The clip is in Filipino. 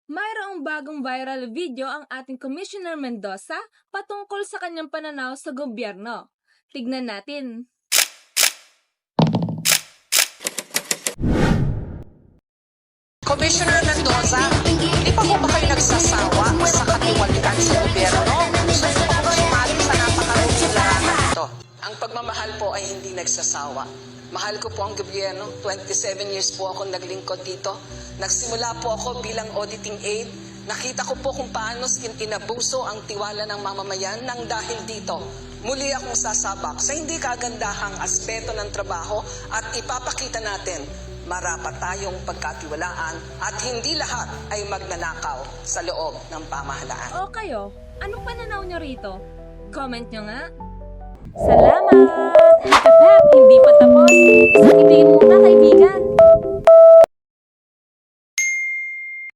Mayroong bagong viral video ang ating Commissioner Mendoza patungkol sa kanyang pananaw sa gobyerno. Tignan natin. Commissioner Mendoza, hindi pa po ba kayo nagsasawa sa katiwalian sa gobyerno? Gusto niyo pa bang sumali sa napakaruming larangan ito? Ang pagmamahal po ay hindi nagsasawa. Mahal ko po ang gobyerno. 27 years po ako naglingkod dito. Nagsimula po ako bilang auditing aide. Nakita ko po kung paano inabuso ang tiwala ng mamamayan nang dahil dito. Muli akong sasabak sa hindi kagandahang aspeto ng trabaho at ipapakita natin marapat tayong pagkatiwalaan at hindi lahat ay magnanakaw sa loob ng pamahalaan. O kayo, anong pananaw nyo rito? Comment nyo nga. Salamat! Hep, hep, hep, hindi pa tapos. Isang itigin muna, kaibigan.